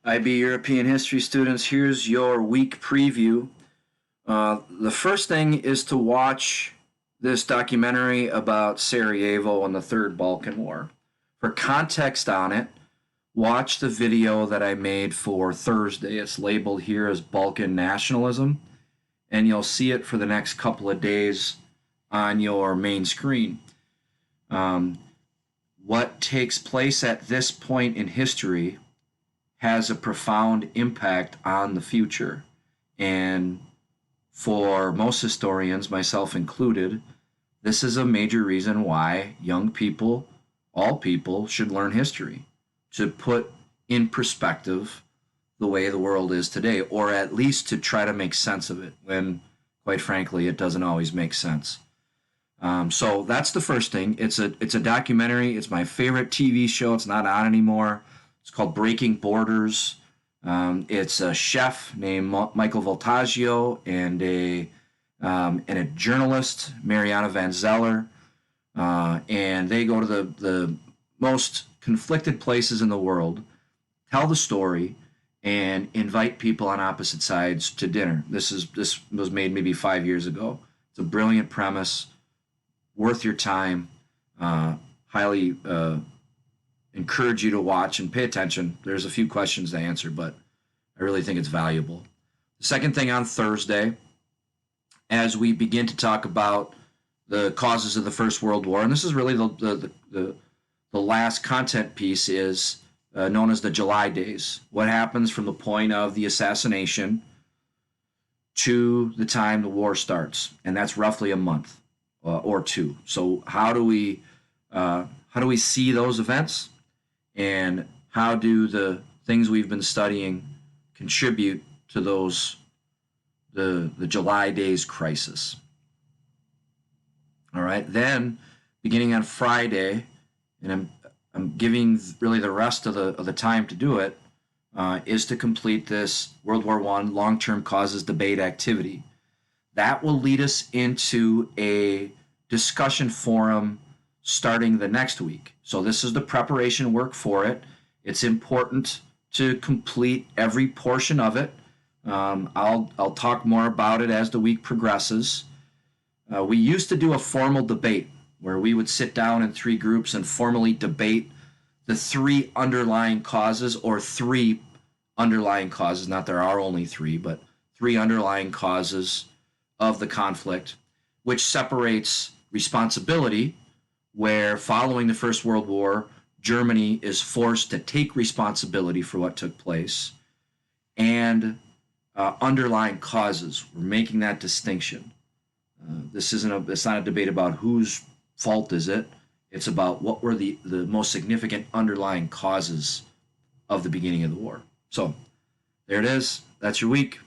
IB European history students, here's your week preview. The first thing is to watch this documentary about Sarajevo and the Third Balkan War. For context on it, watch the video that I made for Thursday. It's labeled here as Balkan Nationalism, and you'll see it for the next couple of days on your main screen. What takes place at this point in history has a profound impact on the future. And for most historians, myself included, this is a major reason why young people, all people, should learn history, to put in perspective the way the world is today, or at least to try to make sense of it when, quite frankly, it doesn't always make sense. So that's the first thing. It's a documentary. It's my favorite TV show. It's not on anymore. It's called Breaking Borders. It's a chef named Michael Voltaggio and a journalist, Mariana Van Zeller, and they go to the most conflicted places in the world, tell the story, and invite people on opposite sides to dinner. This was made maybe 5 years ago. It's a brilliant premise, worth your time. Highly encourage you to watch and pay attention. There's a few questions to answer, but I really think it's valuable. The second thing on Thursday, as we begin to talk about the causes of the First World War, and this is really the last content piece, is known as the July Days. What happens from the point of the assassination to the time the war starts, and that's roughly a month or two. So how do we see those events, and how do the things we've been studying contribute to the July Days crisis? All right, then beginning on Friday, and I'm giving really the rest of the time to do it, is to complete this World War I long-term causes debate activity. That will lead us into a discussion forum starting the next week. So this is the preparation work for it. It's important to complete every portion of it. I'll talk more about it as the week progresses. We used to do a formal debate where we would sit down in three groups and formally debate the three underlying causes, or three underlying causes, not there are only three, but three underlying causes of the conflict, which separates responsibility, where following the First World War, Germany is forced to take responsibility for what took place, and underlying causes. We're making that distinction. It's not a debate about whose fault is it. It's about what were the most significant underlying causes of the beginning of the war. So there it is. That's your week.